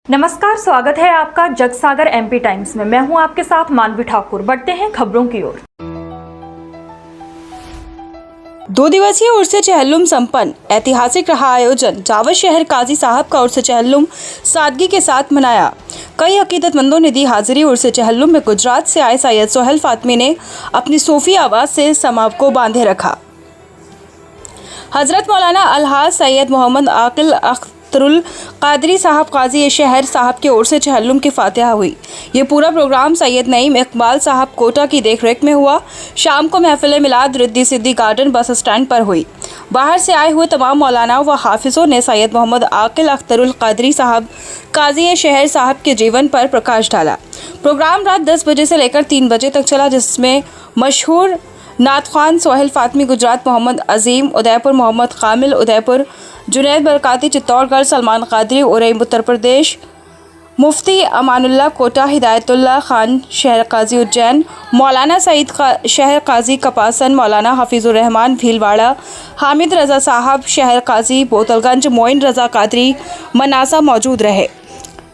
नमस्कार, स्वागत है आपका जगसागर एमपी टाइम्स में। मैं हूं आपके साथ मानवी ठाकुर। बढ़ते हैं खबरों की ओर। 2 दिवसीय उर्स चहल्लुम संपन्न। ऐतिहासिक रहा आयोजन। जावद शहर काजी साहब का उर्स चहल्लुम सादगी के साथ मनाया। कई अकीदतमंदों ने दी हाजिरी। उर्स चहल्लुम में गुजरात से आए सैयद सोहेल फातमी ने अपनी सूफी आवाज़ से समाव को बांधे रखा। हजरत मौलाना अलहाज सैयद मोहम्मद आकिल अख्तरुल कादरी साहब काजी शहर साहब के उर्स चहल्लुम की फातिहा हुई। ये पूरा प्रोग्राम सैयद नईम इकबाल साहब कोटा की देखरेख में हुआ। शाम को महफिल मिलाद रिद्दी सिद्दी गार्डन बस स्टैंड पर हुई। बाहर से आए हुए तमाम मौलाना व हाफिज़ों ने सैयद मोहम्मद आकिल अख्तरुल कादरी साहब काजी शहर साहब के जीवन पर प्रकाश डाला। प्रोग्राम रात 10 बजे से लेकर 3 बजे तक चला, जिसमें मशहूर नातखान सोहेल फातमी गुजरात, मोहम्मद अजीम उदयपुर, मोहम्मद कामिल उदयपुर, जुनैद बरकाती चित्तौड़गढ़, सलमान कादरी उरई उत्तर प्रदेश, मुफ्ती अमानुल्लाह कोटा, हिदायतुल्लाह खान शहर काजी उज्जैन, मौलाना सईद शहर काजी कपासन, मौलाना हफीज़ुर रहमान भीलवाड़ा, हामिद रज़ा साहब शहर काजी बोतलगंज, मोइन रज़ा कादरी मनासा मौजूद रहे।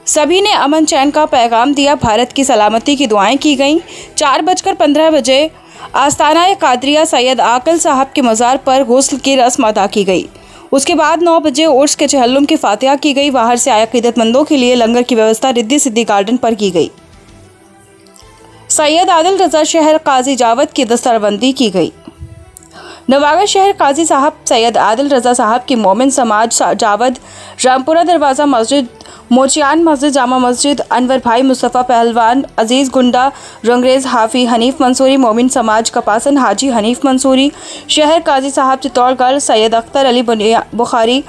सभी ने अमन चैन का पैगाम दिया। भारत की सलामती की दुआएं की गईं। 4:15 बजे आस्ताना कादरिया सैयद आकिल साहब के मज़ार पर गुस्ल की रस्म अदा की गई। उसके बाद 9 बजे उर्स के चहल्लुम की फातिहा की गई। बाहर से आए अकीदतमंदों के लिए लंगर की व्यवस्था रिद्दी सिद्दी गार्डन पर की गई। सैयद आदिल रज़ा शहर काजी जावद की दस्तरबंदी की गई। नवागढ़ शहर काजी साहब सैयद आदिल रज़ा साहब की मोमिन समाज जावद, रामपुरा दरवाज़ा मस्जिद, मोचियान मस्जिद, जामा मस्जिद, अनवर भाई मुस्तफ़ा पहलवान, अजीज़ गुंडा, रंगरेज़ हाफ़ी हनीफ मंसूरी, मोमिन समाज कपासन, हाजी हनीफ मंसूरी शहर काजी साहब चित्तौड़गढ़, सैयद अख्तर अली बुखारी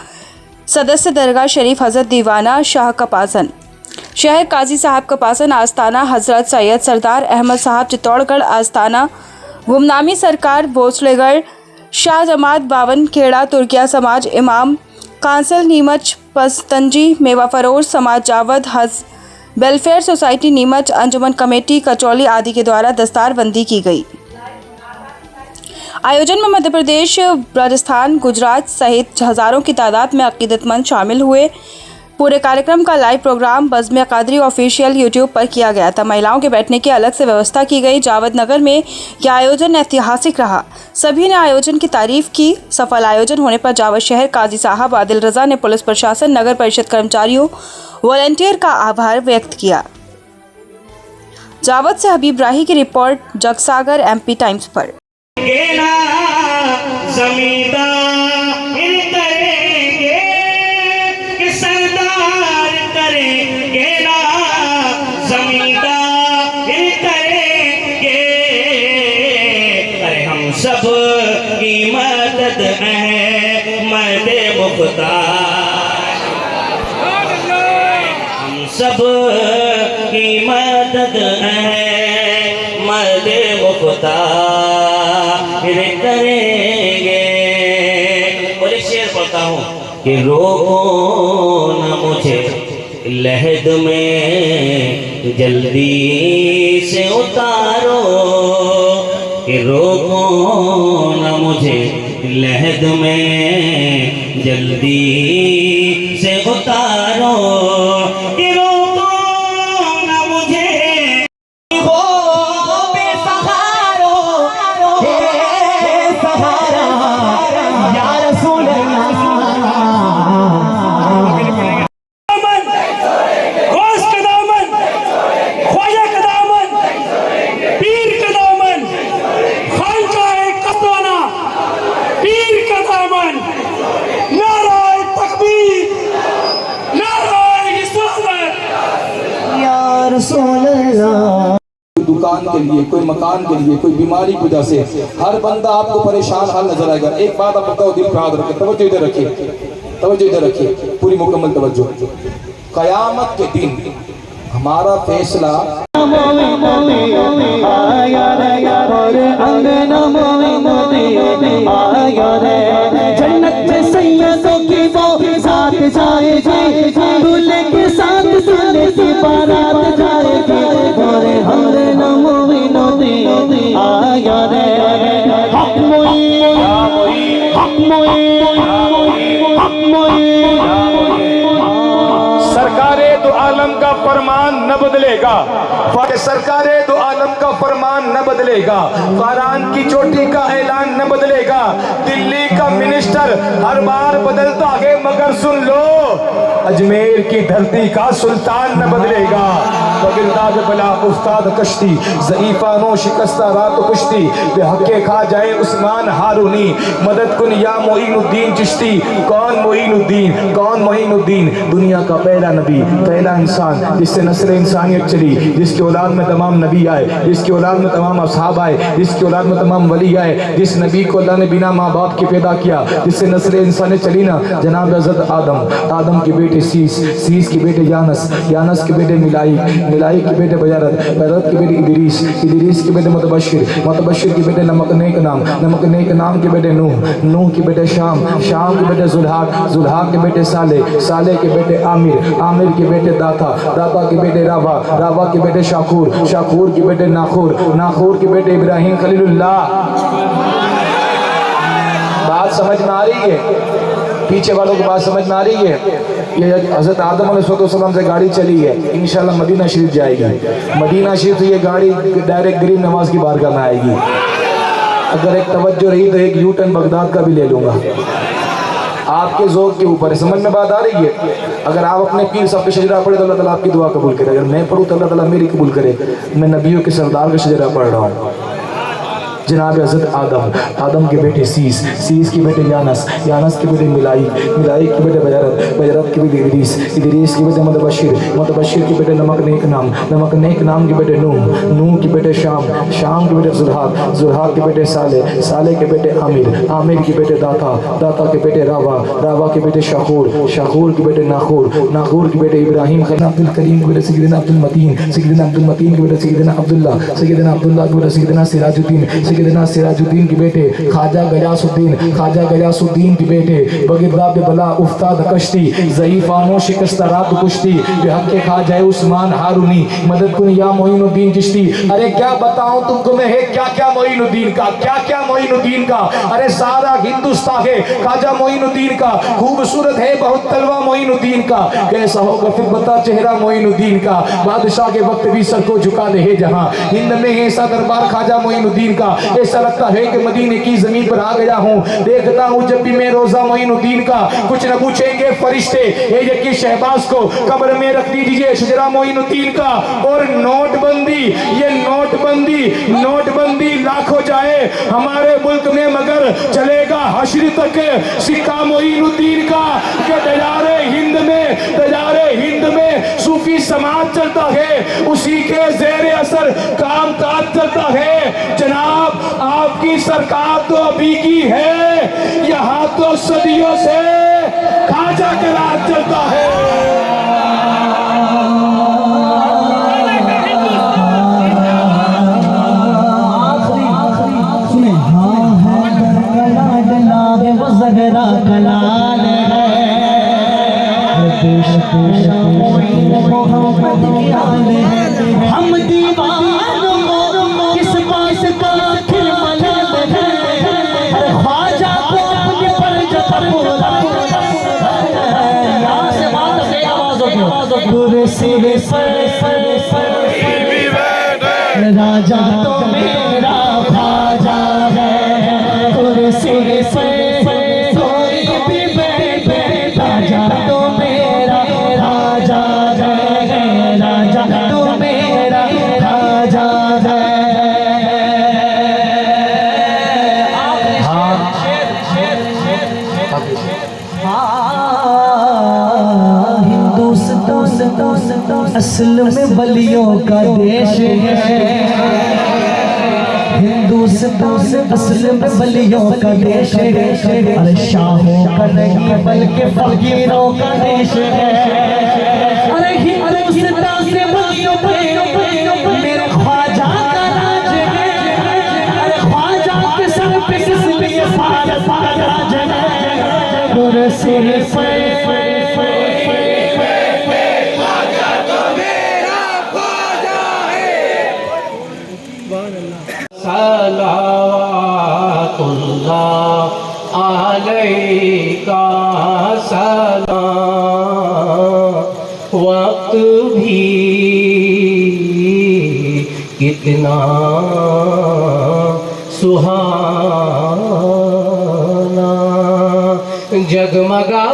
सदस्य दरगाह शरीफ हज़रत दीवाना शाह कपासन शहर काजी साहब कपासन, आस्ताना हज़रत सैयद सरदार अहमद साहब चित्तौड़गढ़, आस्ताना गुमनामी सरकार भोसलेगढ़, शाह जमात बावन खेड़ा तुर्किया समाज, इमाम कांसल नीमच पस्तंजी, मेवा फरोश समाज जावद, हज वेलफेयर सोसाइटी नीमच, अंजुमन कमेटी कचौली आदि के द्वारा दस्तारबंदी की गई। आयोजन में मध्य प्रदेश, राजस्थान, गुजरात सहित हज़ारों की तादाद में अकीदतमंद शामिल हुए। पूरे कार्यक्रम का लाइव प्रोग्राम बज़्म कादरी ऑफिशियल यूट्यूब पर किया गया था। महिलाओं के बैठने की अलग से व्यवस्था की गई। जावद नगर में यह आयोजन ऐतिहासिक रहा। सभी ने आयोजन की तारीफ की। सफल आयोजन होने पर जावद शहर काजी साहब आदिल रज़ा ने पुलिस प्रशासन, नगर परिषद कर्मचारियों, वॉलंटियर का आभार व्यक्त किया। जावद से हबीब राही की रिपोर्ट, जगसागर एमपी टाइम्स पर। सब की मदद अहमद मुख्तार, हम सब की मदद अहमद मुख्तार करेंगे। और एक शेर पढ़ता हूँ कि रोको न मुझे लहद में जल्दी से उतारो, कि रोको न मुझे लहद में जल्दी से उतारो, कि रोको न मुझे हो बेसहारो, बेसहारा या रसूल अल्लाह। दुकान के लिए, कोई मकान के लिए, कोई बीमारी की वजह से हर बंदा आपको परेशान हाल नजर आएगा। एक बात आप बताओ, दिल पे हाथ रखिए, तवज्जो इधर रखिए, तवज्जो इधर रखिए, पूरी मुकम्मल तवज्जो। कयामत के दिन हमारा फैसला जन्नत में सैयदों की वो साथ जाएगी, दूल्हे के साथ दूल्हे की बारात जाएगी। और हर नमोइनो दे आया रे हक मोई हक मोई हक मोई सरकारे तो आलम का फरमान न बदलेगा, सरकारे दो आलम का फरमान न बदलेगा, फारान की चोटी का ऐलान न बदलेगा, दिल्ली का मिनिस्टर हर बार बदलता है मगर सुन लो अजमेर की धरती का सुल्तान न बदलेगा। बगिरदाद बला उस्ताद कश्ती ज़ईफ़ानो शिकस्ता रात कुश्ती बेहक़े खा जाए उस्मान हारूनी मदद कुन या मोइनुद्दीन चिश्ती। कौन मोइनुद्दीन, कौन मोइनुद्दीन? दुनिया का पहला नबी, पहला इंसान जिससे नस्ल इंसानियत चली, जिसकी औलाद में तमाम नबी आए, जिसकी औलाद में तमाम असहाब आए, जिसकी औलाद में तमाम वली आए, जिस नबी को अल्लाह ने बिना माँ बाप के पैदा किया, जिससे नस्ल इंसानियत चली ना, जनाब हज़रत आदम, आदम के बेटे सीस, सीस के बेटे यानस, यानस के बेटे मिलाई, मिलाई के बेटे बजारत, बजारत के बेटे इदरीस, इदरीस के बेटे मुतबश्शिर, मुतबश्शिर के बेटे नमकनेक नाम, नमकनेक नाम के बेटे नूह, नूह के बेटे शाम, शाम के बेटे जुल्हाक, जुल्हाक के बेटे साले, साले के बेटे आमिर, आमिर के बेटे दाता, दाता के बेटे रावा, रावा के बेटे शाखूर, शाखूर के बेटे नाखूर, नाखूर के बेटे इब्राहिम खलीलुल्लाह। बात समझ में आ रही है? पीछे वालों की बात समझ में आ रही है? ये हज़रत आदम अलैहिस्सलाम से गाड़ी चली है, इंशाल्लाह मदीना शरीफ जाएगी। मदीना शरीफ से ये गाड़ी डायरेक्ट गरीब नवाज की बारगाह में आएगी। अगर एक तवज्जो रही तो एक यू टर्न बगदाद का भी ले लूँगा, आपके ज़ौक़ के ऊपर है। समझ में बात आ रही है? अगर आप अपने पीर साहब का शजरा पढ़े तो अल्लाह ताला आपकी दुआ कबूल करे, अगर मैं पढ़ूँ तो अल्लाह ताला मेरी कबूल करे। मैं नबियों के सरदार का शजरा पढ़ रहा हूँ। जनाब हज़रत आदम, आदम के बेटे सीस, सीस के बेटे यानस, यानस के बेटे मिलाई, मिलाई के बेटे बजारत, बजारत के बेटे इदरीस, इदरीस के बेटे मुतबश्शिर, मुतबश्शिर के बेटे नमकनेक नाम, नमकनेक नाम के बेटे नूह, नूह के बेटे शाम, शाम के बेटे जुल्हाक, जुल्हाक के बेटे साले, साले के बेटे आमिर, आमिर के बेटे दाता, दाता के बेटे रावा, रावा के बेटे शाखूर, शाखूर के बेटे नाखूर, नाखूर के बेटे इब्राहिम खलील, अब्दुल करीम के बेटे सैयदना अब्दुल मतीन, सैयदना अब्दुल मतीन के बेटे सैयदना अब्दुल्ला, सैयदना अब्दुल्ला के बेटे सैयदना सिराजुद्दीन, सैयदना सिराजुद्दीन के बेटे ख्वाजा गयासुद्दीन, ख्वाजा गयासुद्दीन के बेटे बगिरदाद बला उस्ताद कश्ती ज़ईफ़ानो शिकस्ता रात कुश्ती बेहक़े खा जाए उस्मान हारूनी मदद कुन या मोइनुद्दीन चिश्ती। अरे क्या बताऊं तुमको मैं, है क्या क्या मोइनुद्दीन का, क्या क्या मोइनुद्दीन का। अरे सारा हिंदुस्तान है ख्वाजा मोइनुद्दीन का, खूबसूरत है बहुत तलवा मोइनुद्दीन का। कैसा होगा फिर बता चेहरा मोइनुद्दीन का, बादशाह के वक्त भी सर को झुका दे है जहां। हिंद में है ऐसा दरबार ख्वाजा मोइनुद्दीन का, ऐसा लगता है कि मदीने की जमीन पर आ गया हूँ। देखता हूँ जब भी मैं रोजा मोइनुद्दीन का, कुछ न पूछेंगे फरिश्ते ये कि शहबाज को कब्र में रख दीजिए शजरा मोइनुद्दीन का। और नोटबंदी, ये नोटबंदी, नोटबंदी लाख हो जाए हमारे मुल्क में मगर चलेगा हश्र तक सिक्का मोइनुद्दीन का। के दजारे हिंद में, दजारे हिंद में सूफी समाज चलता है, उसी के ज़ेरे असर काम काज चलता है। जनाब आपकी सरकार तो अभी की है, यहाँ तो सदियों से ख्वाजा का राज चलता है। सुने हाँ है वो ज़हरा कलाल है, मोहम्मद की आल है। हम दीवानों को किस पास का खिलमल है, ख्वाजा को अपने पर जतर यहाँ से बात है आवाज़ों की गुरु सिर राजा तो मेरा ख्वाजा है, गुरु सिर कोई भी बैठे राजा तो मेरा राजा है, राजा तो मेरा राजा है। हिंदुस्तान असल में वलियों का देश है, हिंदुस्तान असल में वलियों का देश है। अरे शाहों का नहीं बल्कि फकीरों का देश है। अरे हिंदुस्तान से वलियों पे मेरे ख्वाजा का राज है। अरे ख्वाजा के सर पे किस लिए भारत का राज है, गुरु सिर पे सलावतुल्लाह अलैका सलाम वक्त भी कितना सुहाना, जगमगा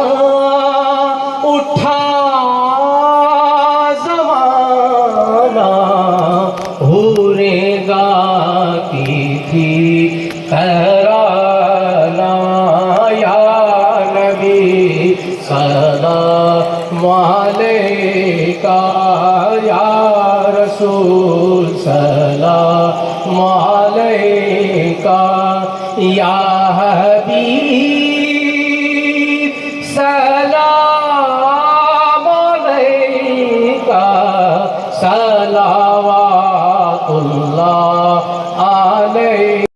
उठा ज़माना, हूरें गाती थी तराना, या नबी सलाम अलैका, या रसूल सलाम अलैका, या हबीब सलाम अलैका, सलावतुल्लाह अलैका।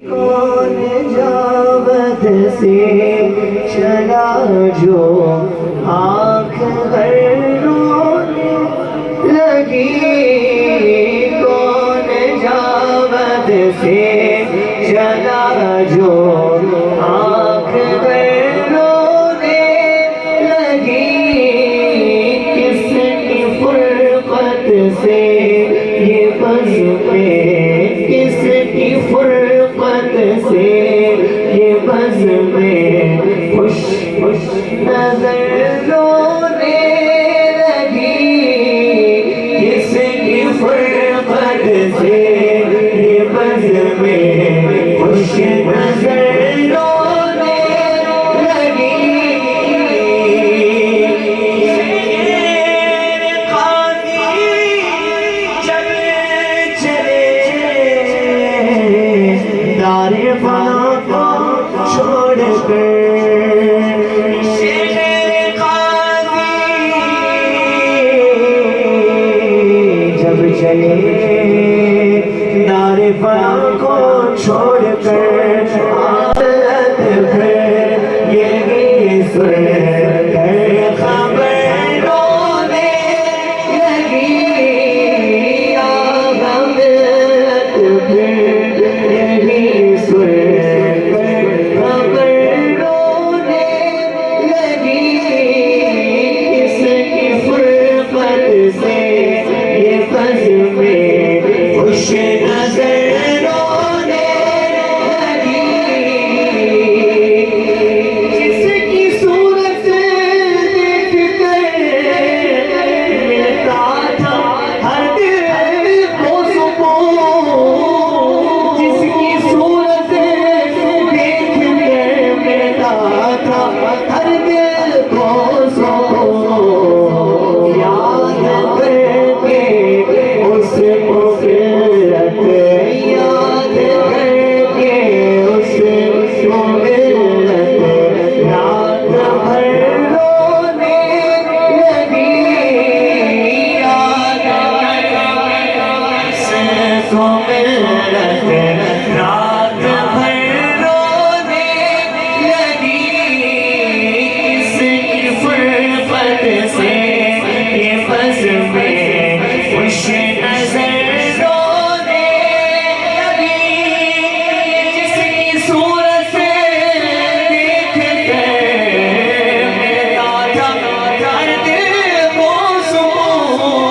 कौन जावत से चला जो आँख भर रोने लगी, कौन जावत से चला जो आँख भर रोने लगी, किसकी फुरकत से ये बज़्म किसकी फुरकत से ये बज़्म खुश खुश नजर रोने लगी, किसकी फुरकत से ये बज़्म खुश नजर रोने लगी। दारे फना को छोड़ कर जब चले दारे फना को छोड़ कर आदत फिर ये सुर खबर रोने लगी, आदत फिर यही सुर खबर रोने लगी, किसकी फुरकत से ये बज़्म खुश नजर रोने लगी, जिसकी सूरत देख कर मिलता था हर दिल को सुकून, जिसकी सूरत देख कर मिलता था हर दिल को सुकून, याद करके उसको फिरत, याद करके उसको फिरत रात भर रोने लगी, याद करके उसको फिरत रात भर रोने लगी, किसकी फुरकत से ये बज़्म खुश नजर रोने लगी, जिसकी सूरत देख कर मिलता था हर दिल को सुकून,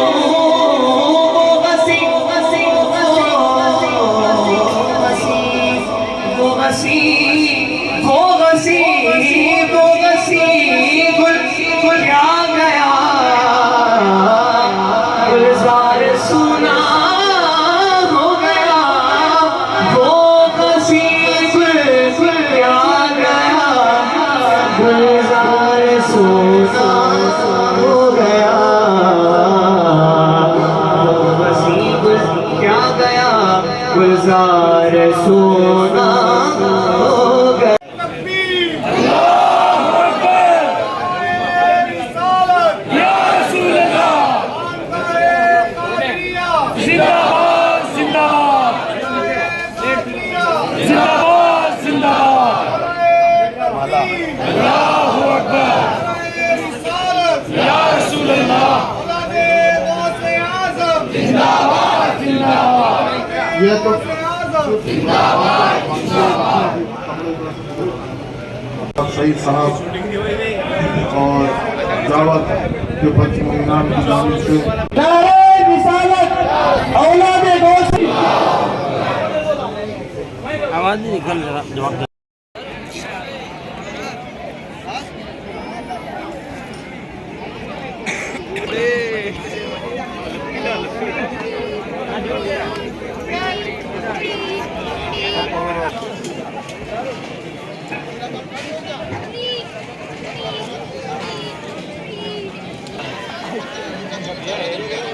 वो हंसी गुल क्या गया, गुलजार सुना हो गया, वो हंसी गुल क्या गया, गुलजार सुना हो गया, वो हंसी गुल क्या गया, गुलजार सुना हो गया। शहीद साहब और दावत के बच्चों इनाम की जानिब से नारे रिसालत औलादे दोस्त आवाज नहीं निकल रहा जवाब Yeah.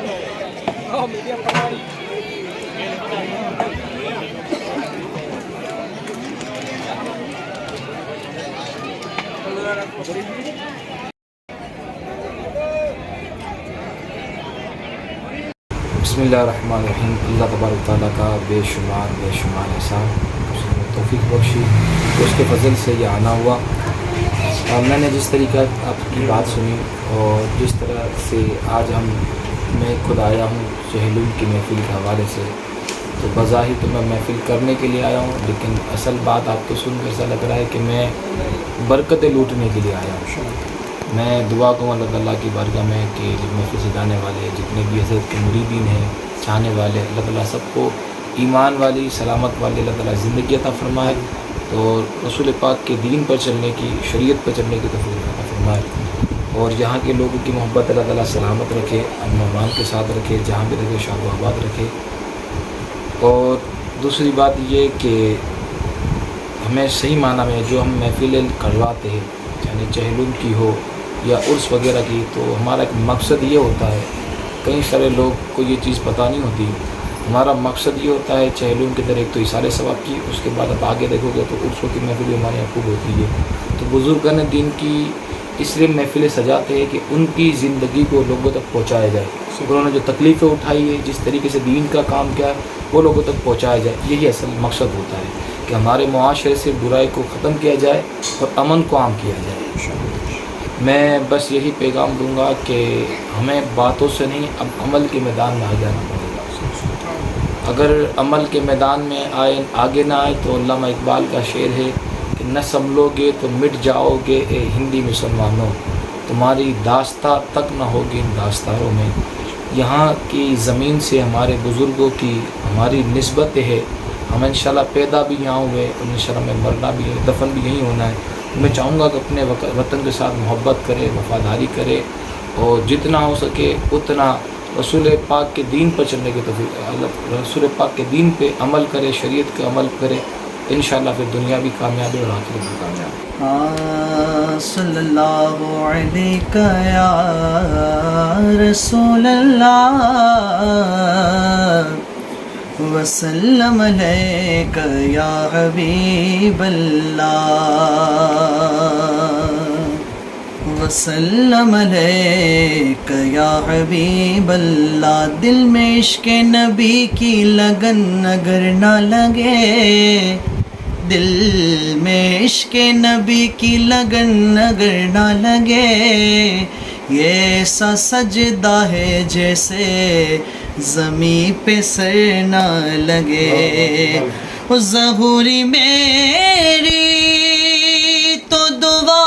बिस्मिल्लाहिर्रहमानिर्रहीम। अल्लाह तबारक तआला का बेशुमार एहसान, उसने तौफीक बख्शी, उसके फजल से ये आना हुआ। मैंने जिस तरीका आपकी बात सुनी और जिस तरह से आज मैं खुद आया हूँ चहलुम की महफ़िल के हवाले से, तो बज़ाहिर तो मैं महफ़िल करने के लिए आया हूँ, लेकिन असल बात आपको सुनकर ऐसा लग रहा है कि मैं बरकतें लूटने के लिए आया हूँ। मैं दुआ कहूँ अल्लाह ताला की बारगाह में कि महफ़िल से जाने वाले जितने भी हज़रत के मुरीदीन हैं, चाहने वाले, अल्लाह ताला सबको ईमान वाली, सलामत वाली अल्लाह ताला ज़िंदगी अता फ़रमाए और रसूल पाक के दीन पर चलने की, शरीयत पर चलने की तौफ़ीक़ अता फ़रमाए और यहाँ के लोगों की मोहब्बत अल्लाह ताला सलामत रखे, अमन अमान के साथ रखे, जहाँ भी रखे शाद व आबाद रखे। और दूसरी बात ये कि हमें सही माना में जो हम महफ़िलें करवाते हैं, यानी चहलुम की हो या उर्स वगैरह की, तो हमारा एक मकसद ये होता है, कई सारे लोग को ये चीज़ पता नहीं होती। हमारा मकसद ये होता है चहलुम के अंदर एक तो इशारे सवाब की, उसके बाद आप आगे देखोगे तो उर्सों की महफ़िल हमारे यहाँ खूब होती है। तो बुज़ुर्गान दीन की इसलिए महफ़िलें सजाते हैं कि उनकी ज़िंदगी को लोगों तक पहुँचाया जाए, उन्होंने जो तकलीफ़ें उठाई है, जिस तरीके से दीन का काम किया है, वो लोगों तक पहुँचाया जाए। यही असल मकसद होता है कि हमारे मुआशरे से बुराई को ख़त्म किया जाए और अमन को आम किया जाए। मैं बस यही पैगाम दूंगा कि हमें बातों से नहीं, अब अमल के मैदान में आ जाना पड़ेगा। अगर अमल के मैदान में आगे ना आए तो अल्लामा इकबाल का शेर है कि न संभलोगे तो मिट जाओगे ए हिंदी मुसलमानों, तुम्हारी दास्ता तक न होगी इन दास्तारों में। यहाँ की ज़मीन से हमारे बुज़ुर्गों की हमारी निस्बत है, हम इंशाल्लाह पैदा भी यहाँ हुए और इंशाल्लाह में मरना भी है, दफन भी यहीं होना है। मैं चाहूँगा कि अपने वतन के साथ मोहब्बत करे, वफ़ादारी करे और जितना हो सके उतना रसूल पाक के दीन पर चलने की तौफ़ीक़, रसूल पाक के दीन पे अमल करे, शरीयत के अमल करे, इंशाल्लाह फिर दुनिया भी कामयाबी और आखिरत भी कामयाब। सल्लल्लाहु अलैका या रसूल अल्लाह वसल्लम अलैका या हबीब अल्लाह वसल्लम अलैका या हबीब अल्लाह। दिल में इश्क़ नबी की लगन अगर ना लगे, दिल में इश्क़ नबी की लगन अगर ना लगे, ये ऐसा सजदा है जैसे ज़मीं पे सर ना लगे। ज़हूरी मेरी तो दुआ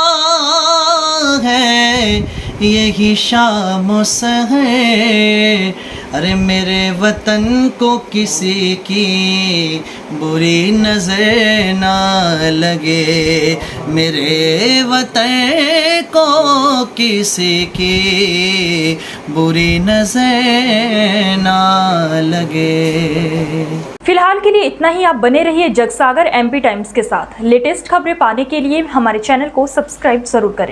है यही शाम व सहर, अरे मेरे वतन को किसी की बुरी नज़र ना लगे, मेरे वतन को किसी की बुरी नज़र ना लगे। फिलहाल के लिए इतना ही। आप बने रहिए जगसागर MP टाइम्स के साथ। लेटेस्ट खबरें पाने के लिए हमारे चैनल को सब्सक्राइब जरूर करें।